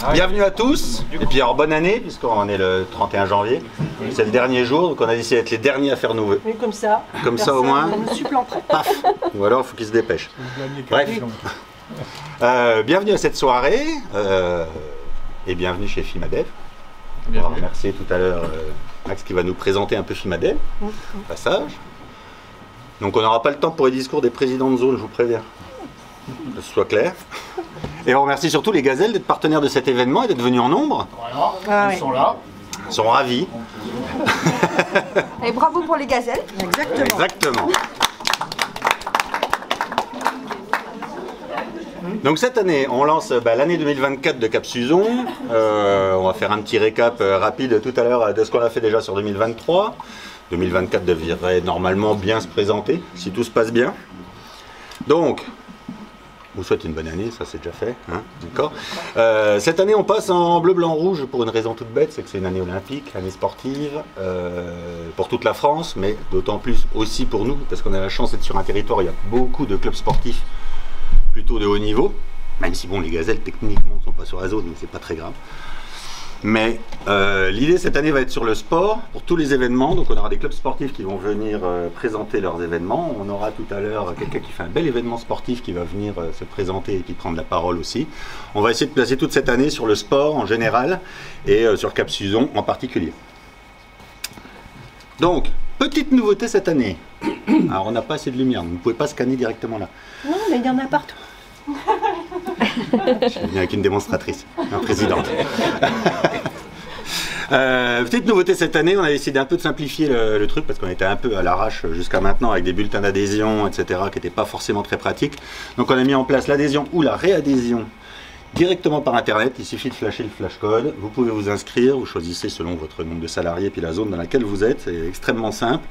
Bienvenue à tous, et puis alors bonne année, puisqu'on est le 31 janvier. C'est le dernier jour, donc on a décidé d'être les derniers à faire nouveau. Oui, comme ça au moins, ne nous supplanterait. paf. Ou alors il faut qu'ils se dépêchent. Bref, bienvenue à cette soirée, et bienvenue chez Fimadev. On va remercier tout à l'heure Max qui va nous présenter un peu Fimadev, passage. Donc on n'aura pas le temps pour les discours des présidents de zone, je vous préviens, que ce soit clair. Et on remercie surtout les Gazelles d'être partenaires de cet événement et d'être venus en nombre. Voilà, ils sont là. Ils sont ravis. Et bravo pour les Gazelles. Exactement. Exactement. Donc cette année, on lance l'année 2024 de Cap-Suzon. On va faire un petit récap rapide tout à l'heure de ce qu'on a fait déjà sur 2023. 2024 devrait normalement bien se présenter, si tout se passe bien. Donc, je vous souhaite une bonne année, ça c'est déjà fait, hein, d'accord. Cette année on passe en bleu, blanc, rouge pour une raison toute bête, c'est que c'est une année olympique, année sportive, pour toute la France, mais d'autant plus aussi pour nous, parce qu'on a la chance d'être sur un territoire où il y a beaucoup de clubs sportifs plutôt de haut niveau, même si bon les Gazelles techniquement ne sont pas sur la zone, mais c'est pas très grave. Mais l'idée cette année va être sur le sport, pour tous les événements, donc on aura des clubs sportifs qui vont venir présenter leurs événements, on aura tout à l'heure quelqu'un qui fait un bel événement sportif qui va venir se présenter et qui prendre la parole aussi. On va essayer de placer toute cette année sur le sport en général et sur Cap-Suzon en particulier. Donc, petite nouveauté cette année, alors on n'a pas assez de lumière, vous ne pouvez pas scanner directement là. Non, mais il y en a partout. Je suis venu avec une démonstratrice, un président. Petite nouveauté cette année, on a décidé un peu de simplifier le truc parce qu'on était un peu à l'arrache jusqu'à maintenant avec des bulletins d'adhésion, etc. qui n'étaient pas forcément très pratiques. Donc on a mis en place l'adhésion ou la réadhésion directement par internet. Il suffit de flasher le flash code, vous pouvez vous inscrire, vous choisissez selon votre nombre de salariés puis la zone dans laquelle vous êtes, c'est extrêmement simple.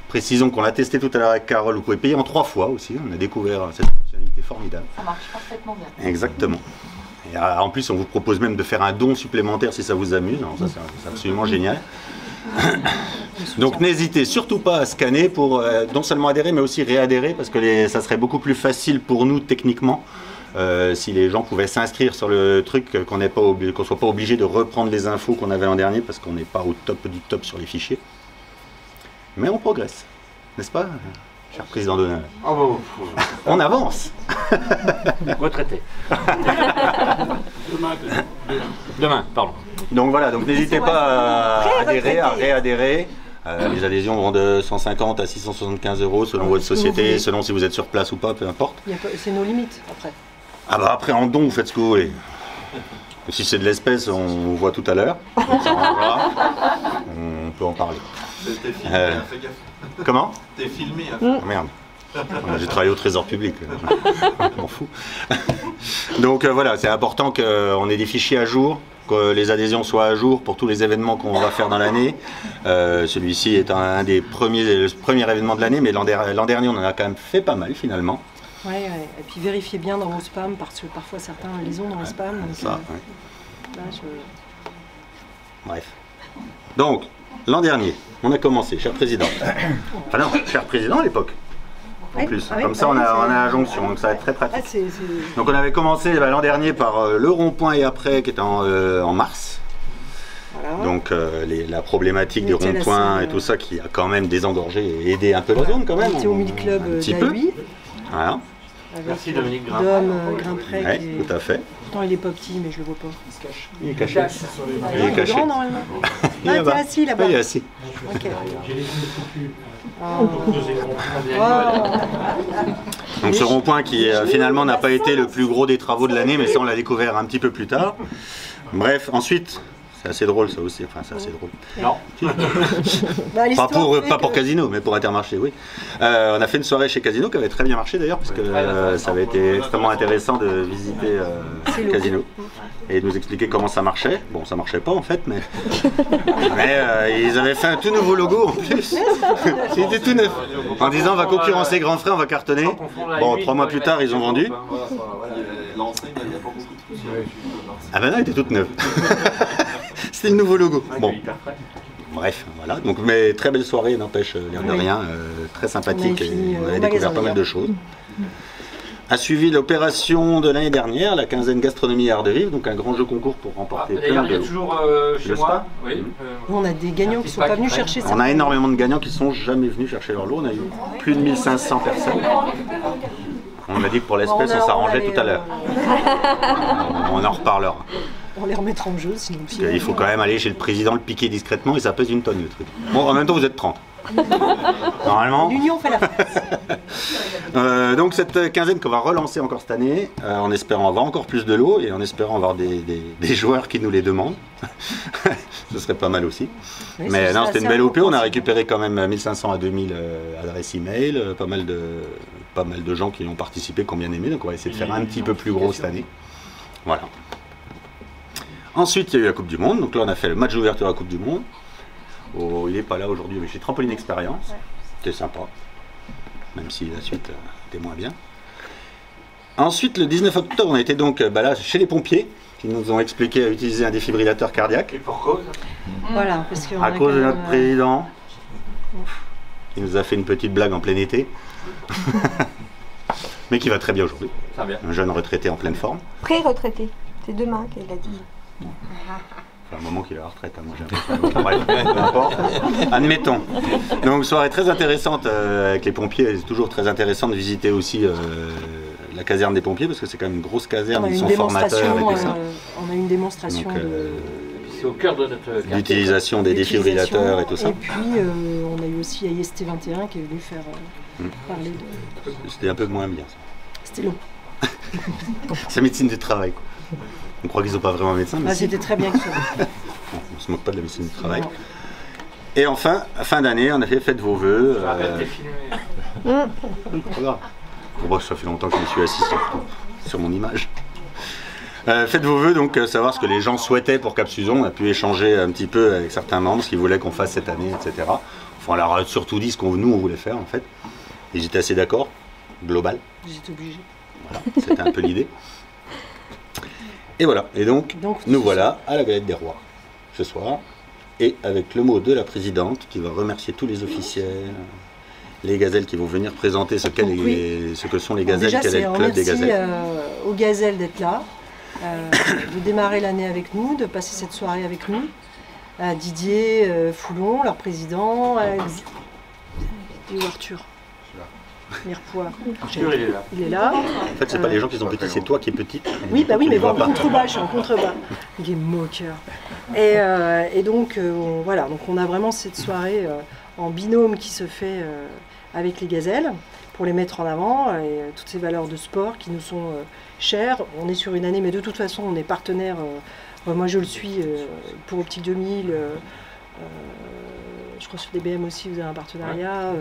Précisons qu'on l'a testé tout à l'heure avec Carole, vous pouvez payer en 3 fois aussi, on a découvert cette fonctionnalité formidable. Ça marche parfaitement bien. Exactement. Et en plus, on vous propose même de faire un don supplémentaire si ça vous amuse, alors ça c'est absolument génial. Donc n'hésitez surtout pas à scanner pour non seulement adhérer mais aussi réadhérer parce que ça serait beaucoup plus facile pour nous techniquement si les gens pouvaient s'inscrire sur le truc, qu'on ne soit pas obligé de reprendre les infos qu'on avait l'an dernier parce qu'on n'est pas au top du top sur les fichiers. Mais on progresse, n'est-ce pas, cher président d'honneur? On avance. Retraité. Demain, pardon. Donc voilà, donc n'hésitez pas à adhérer, à réadhérer. Les adhésions vont de 150 à 675 € selon votre société, selon si vous êtes sur place ou pas, peu importe. C'est nos limites après. Ah bah après en don, vous faites ce que vous voulez. Si c'est de l'espèce, on voit tout à l'heure. On peut en parler. T'es filmé, fais gaffe. Comment? T'es filmé. Oh, merde. J'ai travaillé au Trésor public, je m'en fous. Donc voilà, c'est important qu'on ait des fichiers à jour, que les adhésions soient à jour pour tous les événements qu'on va faire dans l'année. Celui-ci est le premier événement de l'année, mais l'an dernier on en a quand même fait pas mal finalement. Ouais. Et puis vérifiez bien dans vos spams, parce que parfois certains les ont dans les spams. Donc, ça, là, Bref. Donc, l'an dernier, on a commencé, cher président. Enfin non, cher président à l'époque. En plus, comme ça on a la jonction, donc ça va être très pratique. Donc on avait commencé l'an dernier par le rond-point et après qui était en mars. Voilà. Donc la problématique du rond-point et tout ça qui a quand même désengorgé et aidé un peu la zone quand même. On était au mille-club d'A8. Voilà. Merci Dominique Grimpret. Dom Grimpret. Oui, tout à fait. Pourtant il est pas petit mais je le vois pas. Il est caché. Il est caché. Grand normalement. Il est assis là-bas. Il est assis. Ok. Donc ce rond-point qui finalement n'a pas été le plus gros des travaux de l'année, mais ça on l'a découvert un petit peu plus tard. Bref, ensuite, c'est assez drôle ça aussi, enfin c'est assez drôle. Non. Pas pour Casino, mais pour Intermarché, oui. On a fait une soirée chez Casino qui avait très bien marché d'ailleurs, parce que ça avait été extrêmement intéressant de visiter Casino et de nous expliquer comment ça marchait. Bon, ça marchait pas en fait, mais ils avaient fait un tout nouveau logo en plus. C'était tout neuf. En disant on va concurrencer Grand Frais, on va cartonner. Bon, 3 mois plus tard, ils ont vendu. Ah ben non, elle était toute neuve. C'était le nouveau logo. Bon. Bref, voilà. Donc, mais très belle soirée, n'empêche, l'air de rien, très sympathique. Et on a découvert pas mal de choses. A suivi l'opération de l'année dernière, la quinzaine gastronomie et art de vivre, donc un grand jeu concours pour remporter plein D'ailleurs, il y a de... toujours chez Le moi. spa Oui. Nous, on a des gagnants qui ne sont pas venus chercher ça. On a énormément de gagnants qui ne sont jamais venus chercher leur lot. On a eu plus de 1500 personnes. On a dit que pour l'espèce, on s'arrangeait tout à l'heure. On en reparlera. On les remettra en jeu sinon. Parce qu'il faut quand même aller chez le président le piquer discrètement et ça pèse une tonne le truc. Bon, en même temps, vous êtes 30. Normalement. L'union fait la force. Donc cette quinzaine qu'on va relancer encore cette année, en espérant avoir encore plus de lots et en espérant avoir des joueurs qui nous les demandent. Ce serait pas mal aussi. Oui, Mais non, c'était une belle OP, on a important. récupéré quand même 1500 à 2000 adresses email, pas mal de gens qui ont participé, qui ont bien aimé, donc on va essayer de faire un petit peu plus gros cette année. Voilà. Ensuite, il y a eu la Coupe du Monde, donc là on a fait le match d'ouverture à la Coupe du Monde. Oh, il n'est pas là aujourd'hui, mais chez Trampoline Expérience, c'était sympa, même si la suite était moins bien. Ensuite, le 19 octobre, on a été donc là, chez les pompiers, qui nous ont expliqué à utiliser un défibrillateur cardiaque. Et pour cause. Voilà, parce qu'on À a cause quand de notre même, président, qui nous a fait une petite blague en plein été, mais qui va très bien aujourd'hui. Ça va bien. Un jeune retraité en pleine forme. Pré-retraité. C'est demain qu'elle l'a dit. Enfin, un moment qu'il est à la retraite, hein, moi j'ai l'impression. Bref, peu importe. Admettons. Donc soirée très intéressante avec les pompiers. C'est toujours très intéressant de visiter aussi la caserne des pompiers parce que c'est quand même une grosse caserne. on a Ils une sont formateurs et tout ça. on a une démonstration Donc, C'est au cœur de notre quartier. l'utilisation des défibrillateurs et tout ça. Et puis on a eu aussi IST21 qui est venu faire parler de... C'était un peu moins bien. Ça. C'était long. C'est médecine du travail. Quoi. On croit qu'ils sont pas vraiment médecins, mais Ah, si. c'était très bien que ça. On se moque pas de la médecine du travail. Non. Et enfin, fin d'année, on a fait Faites vos vœux. Arrête de filmer. Pas grave. Bon, ça fait longtemps que je me suis assis sur mon image. Faites vos vœux, donc savoir ce que les gens souhaitaient pour Cap Suzon. On a pu échanger un petit peu avec certains membres, ce qu'ils voulaient qu'on fasse cette année, etc. Enfin, on leur a surtout dit ce qu'on nous on voulait faire en fait. Ils étaient assez d'accord, global. J'étais obligée. Voilà, c'était un peu l'idée. Et voilà, et donc nous voilà à la Galette des Rois ce soir, et avec le mot de la présidente qui va remercier tous les officiels, les gazelles qui vont venir présenter ce que sont les gazelles, Déjà, quel est c'est le un club des merci gazelles. aux gazelles d'être là, de démarrer l'année avec nous, de passer cette soirée avec nous. À Didier Foulon, leur président, et Arthur. Mirepoix. Arthur, il est là. Il est là. En fait, c'est pas les gens qui sont petits, c'est toi qui es petite. Oui, bah oui, Tu mais les vois bon, pas. contrebas, je suis en contrebas. Il est moqueur. Et donc, voilà, donc on a vraiment cette soirée en binôme qui se fait avec les gazelles pour les mettre en avant et toutes ces valeurs de sport qui nous sont chères. On est sur une année, mais de toute façon, on est partenaire. Moi, je le suis pour Optique 2000. Je crois que sur DBM aussi, vous avez un partenariat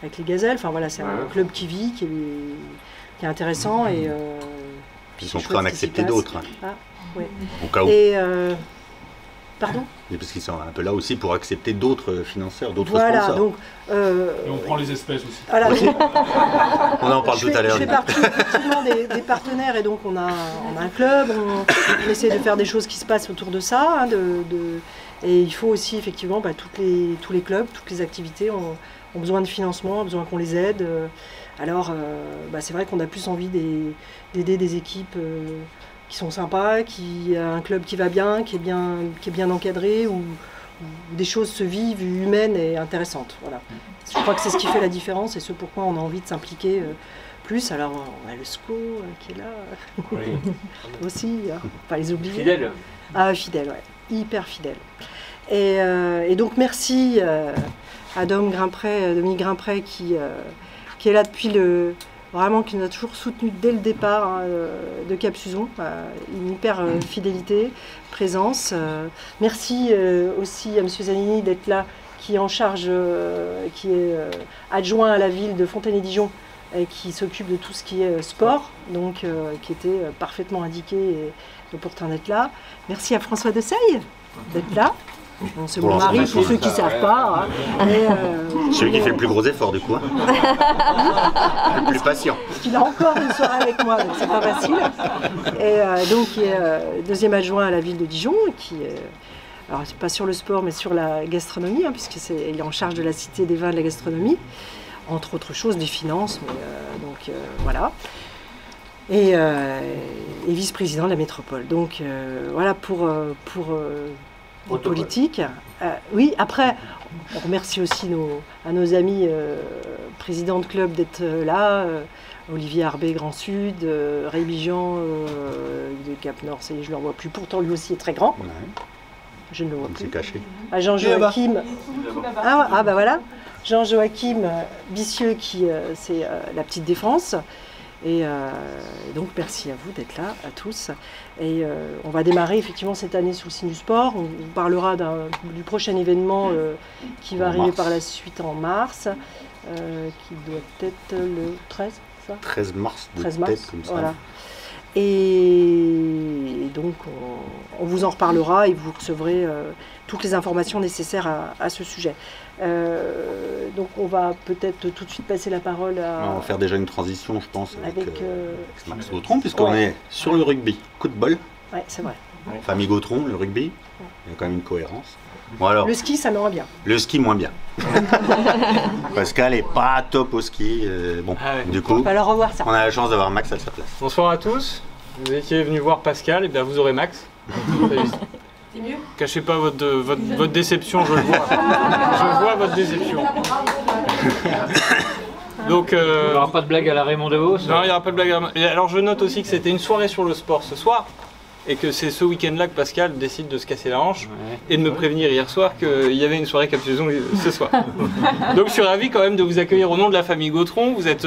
avec les gazelles. Enfin voilà, c'est un club qui vit, qui est intéressant. Et, Ils sont prêts à en accepter d'autres. Hein. Ah, ouais. Au cas où. Et pardon. Et parce qu'ils sont un peu là aussi pour accepter d'autres financeurs, d'autres Voilà, sponsors. donc. Et on prend les espèces aussi. Voilà, donc, On en parle tout à l'heure. Je fais partie effectivement des partenaires et donc on a un club, on essaie de faire des choses qui se passent autour de ça. Hein, et il faut aussi effectivement, tous les clubs, toutes les activités ont besoin de financement, ont besoin qu'on les aide. Alors c'est vrai qu'on a plus envie d'aider des équipes qui sont sympas, un club qui va bien, qui est bien encadré, où des choses se vivent, humaines et intéressantes. Voilà. Je crois que c'est ce qui fait la différence et ce pourquoi on a envie de s'impliquer plus. Alors on a le SCO qui est là Oui. aussi, hein. Pas les oublier. Fidèle. Ah, fidèle, ouais. Hyper fidèle. Et donc merci à Dominique Grimpret qui est là depuis vraiment qui nous a toujours soutenu dès le départ de Cap Suzon. Une hyper fidélité, présence. Merci aussi à M. Zanini d'être là, qui est en charge, qui est adjoint à la ville de Fontaine-et-Dijon et qui s'occupe de tout ce qui est sport, donc qui était parfaitement indiqué et opportun d'être là. Merci à François Deseille d'être là. Bon, c'est mon mari, pour ceux qui ne savent pas. Hein. Celui qui fait le plus gros effort du coup. Hein. Le plus patient. Il a encore une soirée avec moi, donc c'est pas facile. Et donc il est deuxième adjoint à la ville de Dijon, qui alors c'est pas sur le sport mais sur la gastronomie, hein, puisqu'il est en charge de la cité des vins et de la gastronomie, entre autres choses des finances, mais, donc voilà. et vice-président de la métropole. Donc voilà pour les politiques. Oui, après, on remercie aussi à nos amis présidents de club d'être là. Olivier Arbé, Grand Sud, Ray Bijan de Cap Nord, je ne le vois plus. Pourtant, lui aussi est très grand. Ouais. Je ne le vois plus. C'est caché. Jean-Joachim. Ah bah voilà. Jean-Joachim Bissieux, qui c'est la petite défense. Et donc merci à vous d'être là, à tous. Et on va démarrer effectivement cette année sous le signe du sport. On vous parlera du prochain événement qui va arriver par la suite en mars, qui doit être le 13, ça 13 mars, 13 mars, tête comme ça. voilà. Et donc on vous en reparlera et vous recevrez toutes les informations nécessaires à ce sujet. Donc on va peut-être tout de suite passer la parole à... On va faire déjà une transition, je pense, avec Max Gautron, puisqu'on ouais. est sur le rugby. Coup de bol. Ouais, c'est vrai. Famille Gautron, le rugby, il y a quand même une cohérence. Bon, alors, Le ski, ça m'aimerait bien. le ski, moins bien. Pascal est pas top au ski. Bon, Ah ouais. du coup, On va leur revoir ça. on a la chance d'avoir Max à sa place. Bonsoir à tous. Vous étiez venu voir Pascal, et bien vous aurez Max. C'est mieux. Cachez pas votre déception, je le vois. Je vois votre déception. Donc, Il n'y aura pas de blague à la Raymond Devos. non, il n'y aura pas de blague. Alors je note aussi que c'était une soirée sur le sport ce soir, et que c'est ce week-end-là que Pascal décide de se casser la hanche, et de me prévenir hier soir qu'il y avait une soirée Capsuzon ce soir. Donc je suis ravi quand même de vous accueillir au nom de la famille Gautron. Vous êtes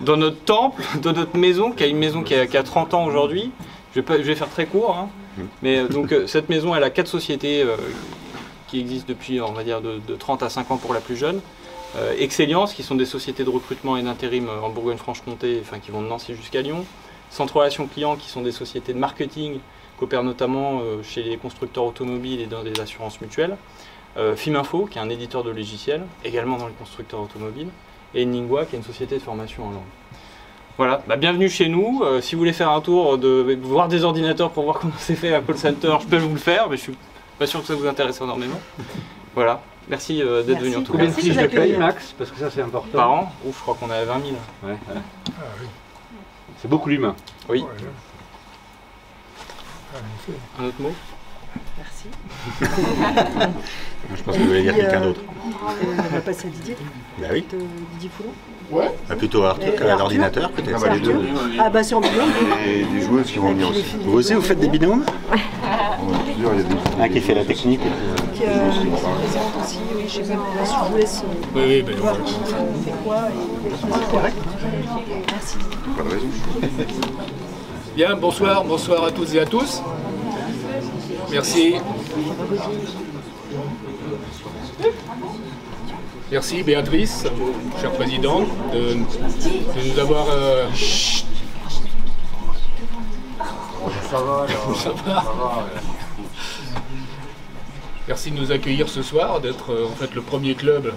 dans notre temple, dans notre maison, qui a une maison qui a 30 ans aujourd'hui. Je vais faire très court, hein. Mais donc cette maison, elle a 4 sociétés qui existent depuis, on va dire, de 30 à 5 ans pour la plus jeune. Excellence, qui sont des sociétés de recrutement et d'intérim en Bourgogne-Franche-Comté, enfin qui vont de Nancy jusqu'à Lyon. Centre Relations Clients, qui sont des sociétés de marketing, qui opèrent notamment chez les constructeurs automobiles et dans des assurances mutuelles. Fiminfo, qui est un éditeur de logiciels, également dans les constructeurs automobiles. Et Ningua, qui est une société de formation en langue. Voilà, bah, bienvenue chez nous. Si vous voulez faire un tour, voir des ordinateurs pour voir comment c'est fait un call center, je peux vous le faire, mais je suis pas sûr que ça vous intéresse énormément. Voilà, merci d'être venu en tout cas. Combien de fiches de paye, Max? Parce que ça, c'est important. Par an, ouf, je crois qu'on est à 20 000. Ouais, ouais. C'est beaucoup l'humain. Oui. Un autre mot? Merci. Je pense que vous voulez dire quelqu'un d'autre. On va passer à Didier. Bah oui. Didier Foulon. Bah, plutôt Arthur qu'à Arthur l'ordinateur, peut-être. C'est Arthur. Ah bah c'est en binôme. Et des joueuses qui vont venir aussi. Vous aussi, vous faites des binômes? Il y a des... Un qui fait la technique. Qui présente aussi, oui, je sais pas, là, si je vous laisse Oui, ben voir qui fait quoi. Merci. Pas de raison. Bien, bonsoir à toutes et à tous. Merci. Merci Béatrice, chère présidente, de nous avoir... Ça va. Merci de nous accueillir ce soir, d'être en fait le premier club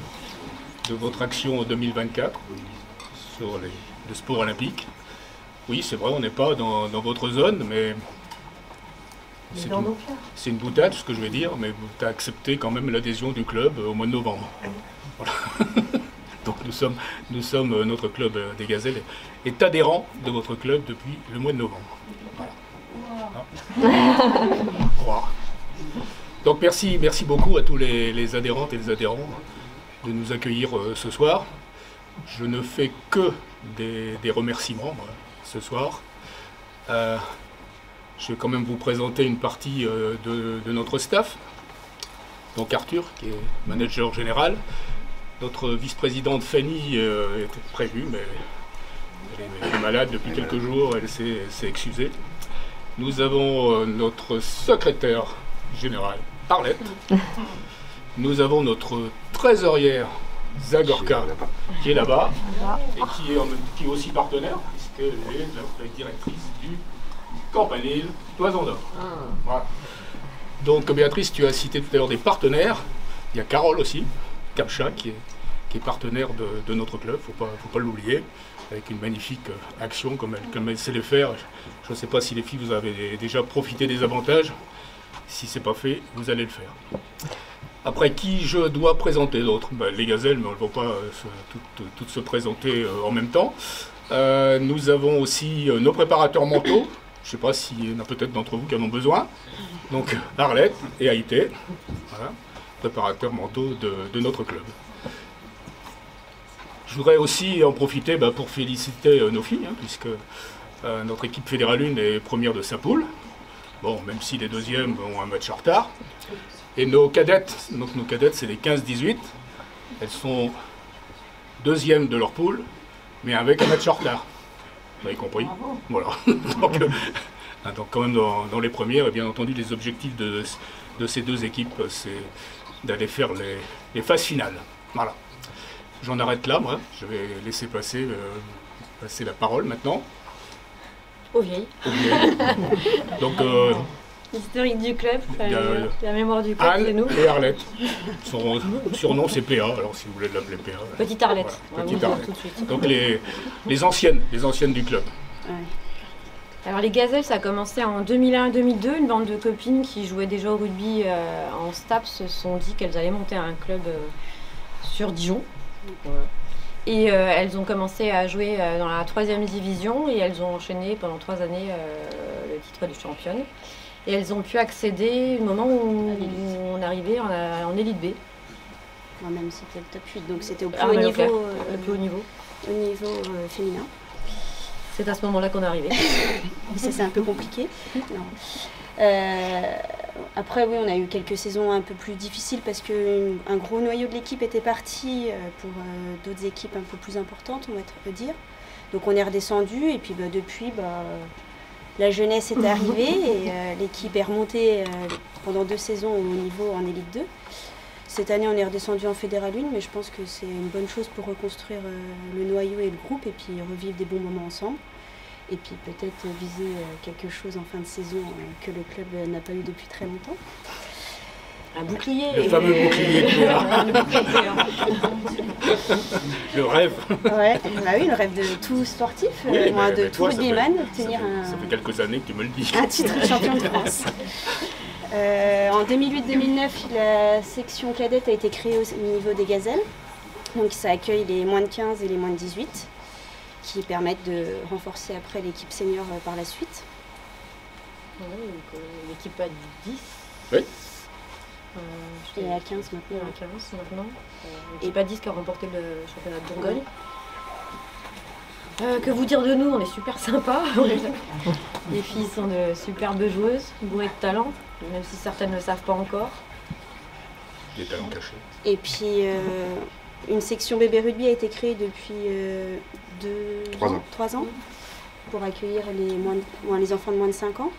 de votre action en 2024 sur le sport olympique. Oui, c'est vrai, on n'est pas dans votre zone, mais c'est une boutade ce que je vais dire, mais vous avez accepté quand même l'adhésion du club au mois de novembre. Voilà. Donc nous sommes notre club des Gazelles est adhérent de votre club depuis le mois de novembre. Voilà. Donc merci beaucoup à tous les adhérentes et les adhérents de nous accueillir ce soir. Je ne fais que des remerciements moi, ce soir. Je vais quand même vous présenter une partie de notre staff. Donc Arthur, qui est manager général. Notre vice-présidente Fanny était prévue, mais elle est malade depuis quelques jours, elle s'est excusée. Nous avons notre secrétaire général, Arlette. Nous avons notre trésorière, Zagorka, qui est là-bas, et qui est aussi partenaire, puisqu'elle est la directrice du Campanile Toison d'Or. Voilà. Donc Béatrice, tu as cité tout à l'heure des partenaires. Il y a Carole aussi, Capcha, qui est partenaire de notre club, faut pas l'oublier, avec une magnifique action comme elle sait le faire. Je ne sais pas si les filles, vous avez déjà profité des avantages. Si ce n'est pas fait, vous allez le faire. Après, qui je dois présenter d'autres? Les Gazelles, mais elles ne vont pas toutes se présenter en même temps. Nous avons aussi nos préparateurs mentaux. Je ne sais pas s'il y en a peut-être d'entre vous qui en ont besoin. Donc Arlette et Haïté, voilà, préparateurs mentaux de notre club. Je voudrais aussi en profiter pour féliciter nos filles, puisque notre équipe Fédérale 1 est première de sa poule. Bon, même si les deuxièmes ont un match en retard. Et nos cadettes, donc nos cadettes c'est les 15-18, elles sont deuxièmes de leur poule, mais avec un match en retard. Vous avez compris? Voilà. Donc quand même dans les premières, et bien entendu les objectifs de ces deux équipes, c'est d'aller faire les phases finales. Voilà. J'en arrête là, moi. Je vais laisser passer la parole maintenant. Aux vieilles. Donc, l'historique du club, la mémoire du club, Anne c'est nous. et Arlette. Son surnom c'est PA, alors si vous voulez l'appeler PA. Petite Arlette. Voilà, On va Petite vous dire Arlette. tout de suite. Donc les anciennes du club. Ouais. Alors les Gazelles, ça a commencé en 2001-2002. Une bande de copines qui jouaient déjà au rugby en STAPS se sont dit qu'elles allaient monter un club sur Dijon. Ouais. Et elles ont commencé à jouer dans la 3e division et elles ont enchaîné pendant 3 années le titre de championne. Et elles ont pu accéder au moment où on arrivait en élite B. Ouais, même c'était le top 8, donc c'était au plus Ah, haut mais niveau. le plus haut niveau. Au niveau féminin. C'est à ce moment-là qu'on est arrivé. Ça c'est un peu compliqué. Non. Après oui, on a eu quelques saisons un peu plus difficiles parce qu'un gros noyau de l'équipe était parti pour d'autres équipes un peu plus importantes, on va dire. Donc on est redescendu et puis depuis la jeunesse est arrivée et l'équipe est remontée pendant 2 saisons au niveau en élite 2. Cette année on est redescendu en Fédérale 1, mais je pense que c'est une bonne chose pour reconstruire le noyau et le groupe et puis revivre des bons moments ensemble. Et puis peut-être viser quelque chose en fin de saison que le club n'a pas eu depuis très longtemps. Un bouclier. Le fameux bouclier de PA. Le rêve. Ouais, bah oui, le rêve de tout sportif, de tout rugbyman, obtenir ça fait quelques années que tu me le dis. Un titre de champion de France. En 2008-2009, la section cadette a été créée au niveau des Gazelles. Donc ça accueille les moins de 15 et les moins de 18. Qui permettent de renforcer après l'équipe senior par la suite. Oui, l'équipe à 10. Oui. Et à 15 maintenant. À 15 maintenant. L'équipe à 10 qui a remporté le championnat de Bourgogne. Que vous dire de nous, on est super sympas. Les filles sont de superbes joueuses, bourrées de talent, même si certaines ne le savent pas encore. Des talents cachés. Et puis une section bébé rugby a été créée depuis 3 ans pour accueillir les enfants de moins de 5 ans,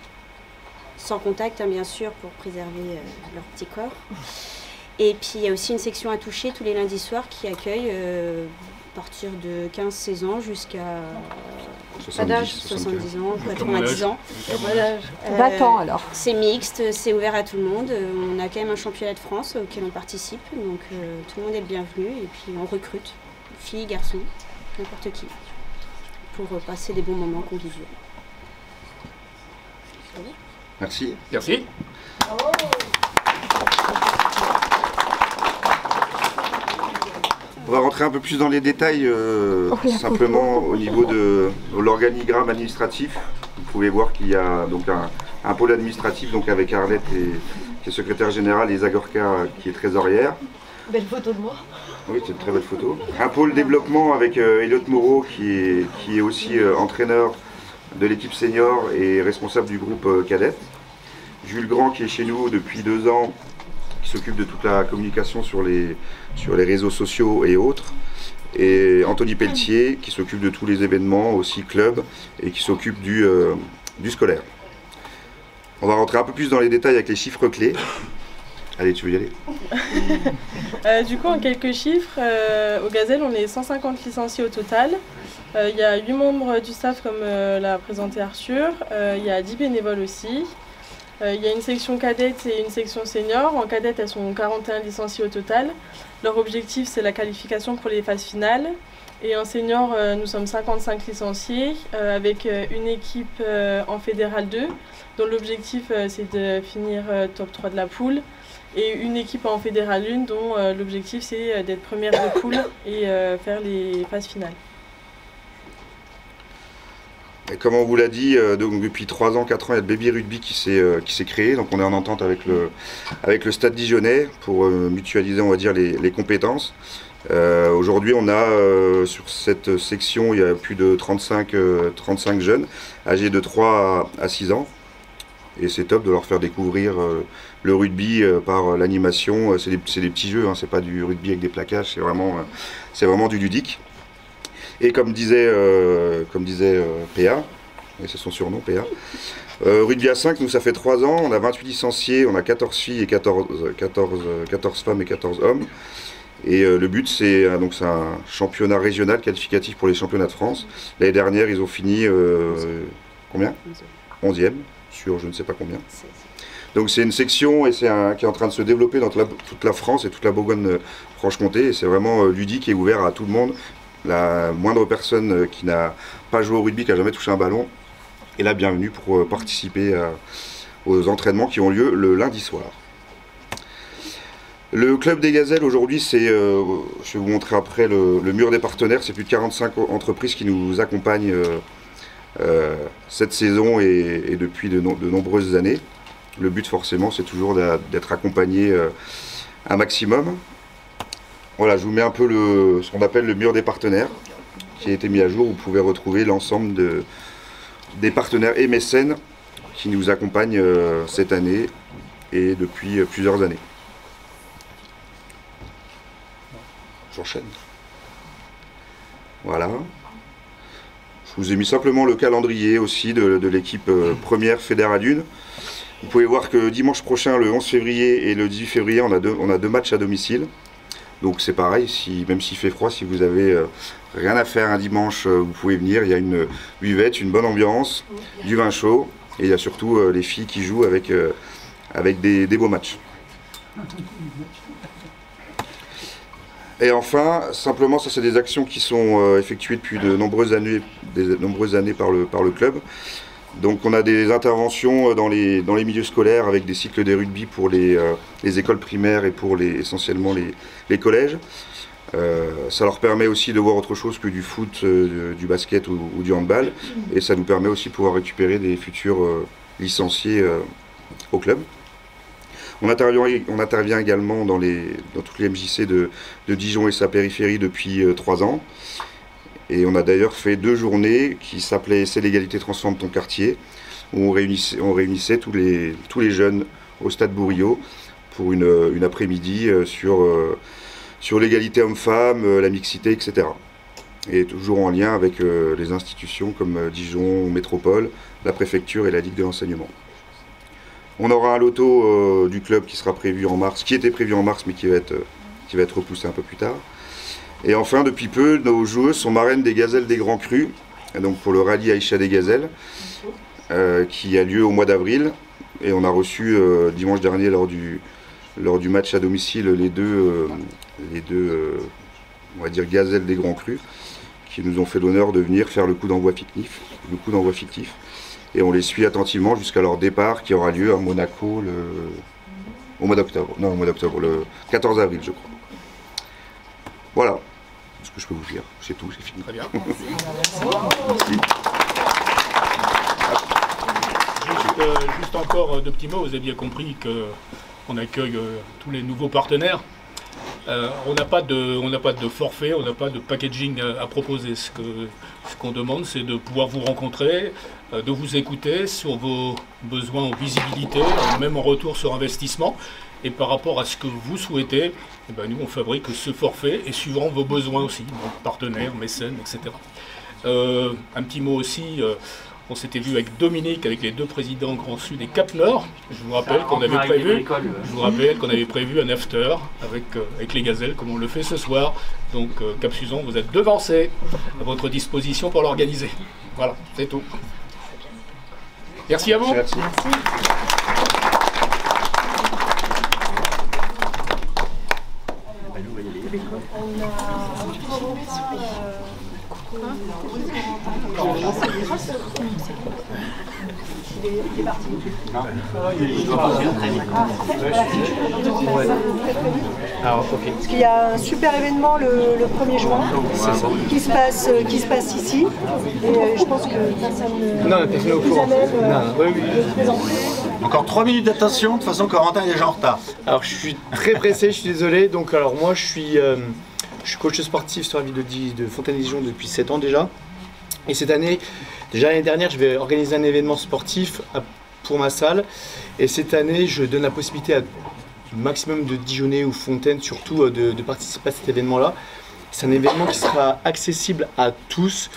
sans contact bien sûr pour préserver leur petit corps. Et puis il y a aussi une section à toucher tous les lundis soirs qui accueille à partir de 15-16 ans jusqu'à 70 ans, 90 ans. Va-t'en alors. C'est mixte, c'est ouvert à tout le monde. On a quand même un championnat de France auquel on participe, donc tout le monde est le bienvenu et puis on recrute, filles, garçons, n'importe qui, pour passer des bons moments conviviaux. Merci. Merci. On va rentrer un peu plus dans les détails, simplement au niveau de l'organigramme administratif. Vous pouvez voir qu'il y a donc un pôle administratif donc avec Arlette qui est secrétaire générale et Zagorka qui est trésorière. Belle photo de moi. Oui, c'est une très belle photo. Un pôle développement avec Elliot Moreau qui est aussi entraîneur de l'équipe senior et responsable du groupe cadette. Jules Grand qui est chez nous depuis 2 ans, qui s'occupe de toute la communication sur les réseaux sociaux et autres. Et Anthony Pelletier qui s'occupe de tous les événements, aussi club, et qui s'occupe du scolaire. On va rentrer un peu plus dans les détails avec les chiffres clés. Allez, tu veux y aller? Du coup, en quelques chiffres, au Gazelle, on est 150 licenciés au total. Il y a 8 membres du staff, comme l'a présenté Arthur. Il y a 10 bénévoles aussi. Il y a une section cadette et une section senior. En cadette, elles sont 41 licenciés au total. Leur objectif, c'est la qualification pour les phases finales. Et en senior, nous sommes 55 licenciés, avec une équipe en Fédérale 2, dont l'objectif, c'est de finir top 3 de la poule. Et une équipe en Fédérale 1, dont l'objectif, c'est d'être première de poule et faire les phases finales. comme on vous l'a dit, donc depuis 3 ans, 4 ans, il y a le Baby Rugby qui s'est créé. Donc on est en entente avec le Stade Dijonnais pour mutualiser, on va dire, les compétences. Aujourd'hui, on a sur cette section, il y a plus de 35 jeunes âgés de 3 à 6 ans. Et c'est top de leur faire découvrir le rugby par l'animation. C'est des petits jeux, hein, c'est pas du rugby avec des plaquages, c'est vraiment du ludique. Et comme disait PA, et c'est son surnom PA, Rugby à 5, nous ça fait 3 ans, on a 28 licenciés, on a 14 filles et 14 femmes et 14 hommes. Et le but c'est un championnat régional qualificatif pour les championnats de France. L'année dernière ils ont fini combien 11e sur je ne sais pas combien. Donc c'est une section et qui est en train de se développer dans toute la France et toute la Bourgogne-Franche-Comté. Et c'est vraiment ludique et ouvert à tout le monde. La moindre personne qui n'a pas joué au rugby, qui n'a jamais touché un ballon, est la bienvenue pour participer aux entraînements qui ont lieu le lundi soir. Le club des Gazelles aujourd'hui, je vais vous montrer après le mur des partenaires, c'est plus de 45 entreprises qui nous accompagnent cette saison et depuis de nombreuses années. Le but forcément c'est toujours d'être accompagné un maximum. Voilà, je vous mets un peu ce qu'on appelle le mur des partenaires qui a été mis à jour. Vous pouvez retrouver l'ensemble des partenaires et mécènes qui nous accompagnent cette année et depuis plusieurs années. J'enchaîne. Voilà. Je vous ai mis simplement le calendrier aussi de l'équipe première Fédéradune. Vous pouvez voir que dimanche prochain, le 11 février et le 18 février, on a deux matchs à domicile. Donc c'est pareil, même s'il fait froid, si vous avez rien à faire un dimanche, vous pouvez venir. Il y a une buvette, une bonne ambiance, du vin chaud. Et il y a surtout les filles qui jouent avec des beaux matchs. Et enfin, simplement, ça c'est des actions qui sont effectuées depuis de nombreuses années par le club. Donc on a des interventions dans les milieux scolaires avec des cycles de rugby pour les écoles primaires et pour essentiellement les collèges. Ça leur permet aussi de voir autre chose que du foot, du basket ou du handball. Et ça nous permet aussi de pouvoir récupérer des futurs licenciés au club. On intervient également dans toutes les MJC de Dijon et sa périphérie depuis 3 ans. Et on a d'ailleurs fait 2 journées qui s'appelaient « C'est l'égalité transforme ton quartier » où on réunissait tous les jeunes au stade Bourriot pour une après-midi sur l'égalité homme-femme, la mixité, etc. Et toujours en lien avec les institutions comme Dijon Métropole, la préfecture et la Ligue de l'enseignement. On aura un loto du club qui sera prévu en mars, qui était prévu en mars mais qui va être repoussé un peu plus tard. Et enfin, depuis peu, nos joueuses sont marraines des Gazelles des Grands Crus, donc pour le rallye Aïcha des Gazelles, qui a lieu au mois d'avril. Et on a reçu dimanche dernier lors du match à domicile les deux on va dire Gazelles des Grands Crus, qui nous ont fait l'honneur de venir faire le coup d'envoi fictif. Et on les suit attentivement jusqu'à leur départ qui aura lieu à Monaco au mois d'octobre. Non, au mois d'octobre, le 14 avril, je crois. Voilà ce que je peux vous dire. C'est tout, c'est fini. Très bien. Merci. Juste encore 2 petits mots. Vous avez bien compris qu'on accueille tous les nouveaux partenaires. On n'a pas de forfait, on n'a pas de packaging à proposer. Ce qu'on demande, c'est de pouvoir vous rencontrer, de vous écouter sur vos besoins en visibilité, même en retour sur investissement. Et par rapport à ce que vous souhaitez, eh ben nous on fabrique ce forfait et suivant vos besoins aussi, donc partenaires, mécènes, etc. Un petit mot aussi, on s'était vu avec Dominique, avec les 2 présidents Grand Sud et Cap Nord. Je vous rappelle qu'on avait prévu un after avec les Gazelles, comme on le fait ce soir. Donc Cap Suzon, vous êtes devancés, à votre disposition pour l'organiser. Voilà, c'est tout. Merci à vous. Merci. On a Alors, okay. Parce qu'il y a un super événement le 1er juin qui se passe ici. Et je pense que personne ne vous amène Encore 3 minutes d'attention, de toute façon Corentin est déjà en retard. Alors je suis très pressé, je suis désolé. Donc alors moi je suis coach sportif sur la ville de Fontaine-les-Dijon depuis 7 ans déjà. Et cette année, déjà l'année dernière, je vais organiser un événement sportif pour ma salle. Et cette année, je donne la possibilité à un maximum de Dijonnais ou Fontaine surtout de participer à cet événement-là. C'est un événement qui sera accessible à tous.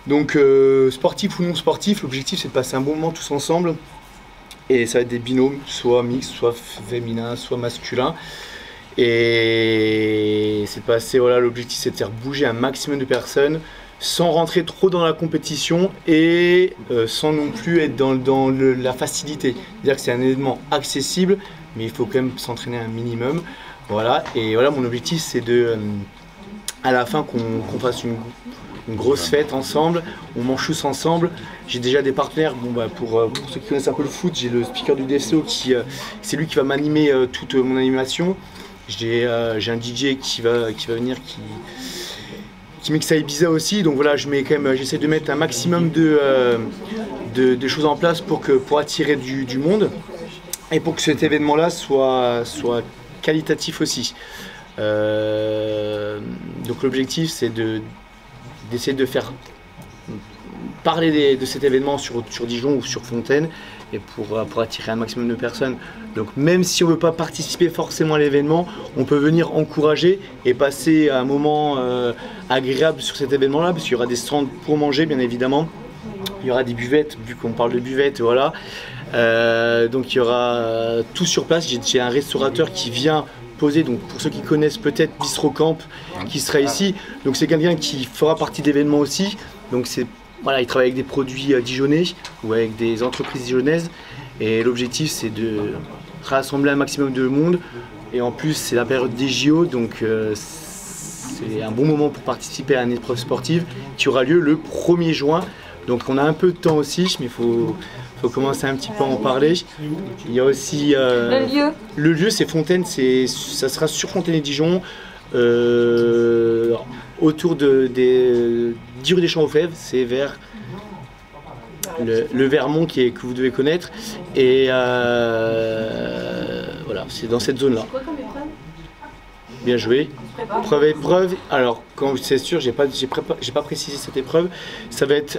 Donc sportif ou non sportif, l'objectif c'est de passer un bon moment tous ensemble. Et ça va être des binômes, soit mixtes, soit féminins, soit masculins. Et c'est passer, voilà, l'objectif c'est de faire bouger un maximum de personnes sans rentrer trop dans la compétition et sans non plus être dans la facilité. C'est-à-dire que c'est un événement accessible, mais il faut quand même s'entraîner un minimum. Voilà, et voilà, mon objectif c'est de, à la fin, qu'on fasse une grosse fête ensemble, on mange tous ensemble. J'ai déjà des partenaires, bon, bah, pour ceux qui connaissent un peu le foot, j'ai le speaker du DFCO qui c'est lui qui va m'animer toute mon animation. J'ai un DJ qui va venir qui mixe à Ibiza aussi, donc voilà, j'essaie de mettre un maximum de choses en place pour attirer du monde et pour que cet événement là soit qualitatif aussi. Donc l'objectif c'est d'essayer de faire parler de cet événement sur Dijon ou sur Fontaine et pour attirer un maximum de personnes. Donc même si on ne veut pas participer forcément à l'événement, on peut venir encourager et passer un moment agréable sur cet événement-là, parce qu'il y aura des stands pour manger bien évidemment, il y aura des buvettes, vu qu'on parle de buvettes, voilà. Donc il y aura tout sur place. J'ai un restaurateur qui vient poser, donc pour ceux qui connaissent peut-être Bistro Camp, qui sera ici. Donc c'est quelqu'un qui fera partie de l'événement aussi. Donc voilà, il travaille avec des produits dijonnais ou avec des entreprises dijonnaises. Et l'objectif c'est de rassembler un maximum de monde. Et en plus c'est la période des JO, donc c'est un bon moment pour participer à une épreuve sportive qui aura lieu le 1er juin. Donc on a un peu de temps aussi, mais il faut commencer un petit peu à en parler. Il y a aussi le lieu c'est Fontaine, ça sera sur Fontaine-les-Dijon, autour des 10 rue des Champs aux Fèves, c'est vers le Vermont que vous devez connaître. Et voilà, c'est dans cette zone là. Bien joué. Épreuve. Alors, quand c'est sûr, j'ai pas précisé cette épreuve. Ça va être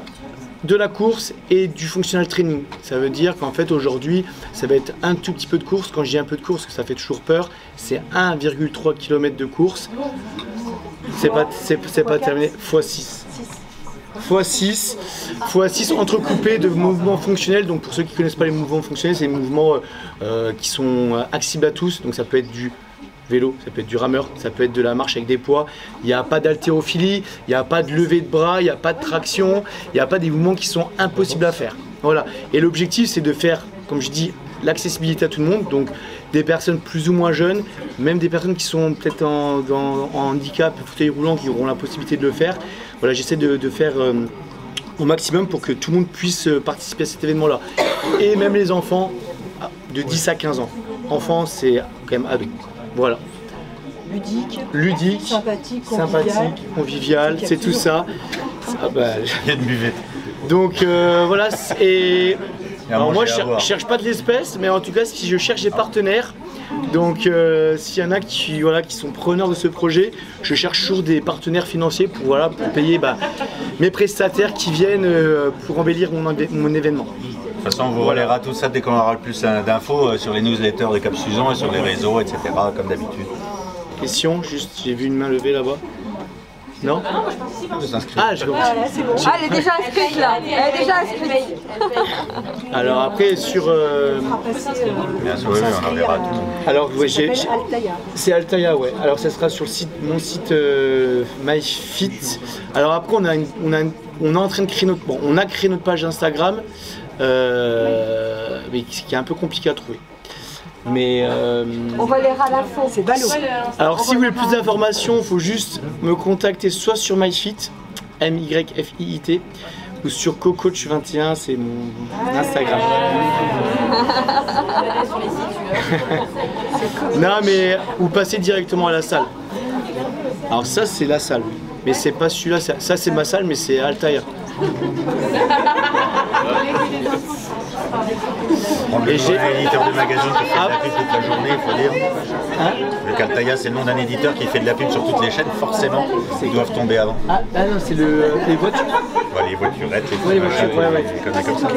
de la course et du functional training. Ça veut dire qu'en fait aujourd'hui, ça va être un tout petit peu de course. Quand je dis un peu de course, ça fait toujours peur. C'est 1,3 km de course. C'est pas terminé. x6 entrecoupés de mouvements fonctionnels. Donc pour ceux qui ne connaissent pas les mouvements fonctionnels, c'est des mouvements qui sont accessibles à tous. Donc ça peut être du vélo, ça peut être du rameur, ça peut être de la marche avec des poids. Il n'y a pas d'haltérophilie, il n'y a pas de levée de bras, il n'y a pas de traction, il n'y a pas des mouvements qui sont impossibles à faire. Voilà. Et l'objectif c'est de faire, comme je dis, l'accessibilité à tout le monde. Donc des personnes plus ou moins jeunes, même des personnes qui sont peut-être en handicap, fauteuil roulant, qui auront la possibilité de le faire. Voilà, j'essaie de faire au maximum pour que tout le monde puisse participer à cet événement-là. Et même les enfants de 10 à 15 ans. Enfants, c'est quand même ado. Voilà. Ludique, sympathique, convivial, c'est tout ça. Ah bah, il y a une buvette. Donc voilà, et alors moi je cherche pas de l'espèce, mais en tout cas si je cherche des partenaires, donc s'il y en a qui sont preneurs de ce projet, je cherche toujours des partenaires financiers pour payer mes prestataires qui viennent pour embellir mon événement. De toute façon, on vous relaiera tout ça dès qu'on aura le plus d'infos sur les newsletters de Cap-Suzon et sur les réseaux, etc. comme d'habitude. Question, juste, j'ai vu une main levée là-bas. Non? Ah, je comprends. Ah, elle est déjà inscrite là. Elle est déjà inscrite. Alors après, sur... Bien sûr, oui, on en verra tout. Alors, ouais, c'est Altaïa, ouais. Alors, ça sera sur mon site MyFit. Alors après, on est en train de créer on a créé notre page Instagram, mais qui est un peu compliqué à trouver. Mais on va lire à l'info, c'est ballot. Alors si vous voulez plus d'informations, il faut juste me contacter soit sur MyFit, MYFIIT, ou sur CoCoach21, c'est mon Instagram. Non, mais ou passez directement à la salle. Alors ça, c'est la salle. Mais c'est pas celui-là, ça c'est ma salle, mais c'est Altaïr. Et j'ai un éditeur de magazine qui fait de la pub toute la journée, il faut dire. Le Altaïr, c'est le nom d'un éditeur qui fait de la pub sur toutes les chaînes, forcément, ils doivent tomber avant. Ah non, c'est les voitures. Ouais, les voiturettes, les ouais, les voitures, les conneries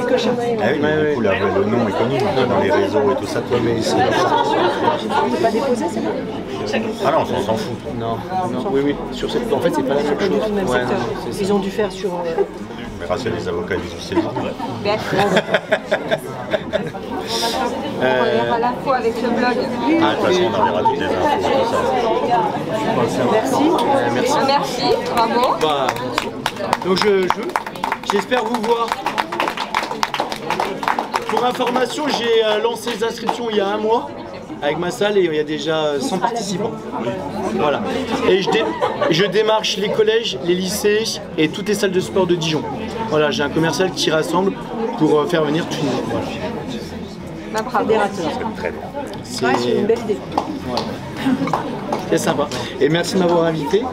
comme ça. Ah oui, mais du coup, le nom est connu dans les réseaux et tout ça. Toi, mais c'est pas déposé, c'est bon. Ah non, on s'en fout. Non, oui, sur cette... En fait, c'est pas la même chose. Ouais, ils ont dû faire sur... On verra si les avocats disent c'est bon. On ira à l'info avec le blog. Ah, de toute façon, on enverra toutes les infos. Merci. Merci, bravo. Bah, donc j'espère vous voir. Pour information, j'ai lancé les inscriptions il y a 1 mois avec ma salle et il y a déjà 100 participants. Voilà. Et je démarche les collèges, les lycées et toutes les salles de sport de Dijon. Voilà, j'ai un commercial qui rassemble pour faire venir tout le monde. Voilà. Très bien. C'est une belle idée. Voilà. C'est sympa. Et merci de m'avoir invité.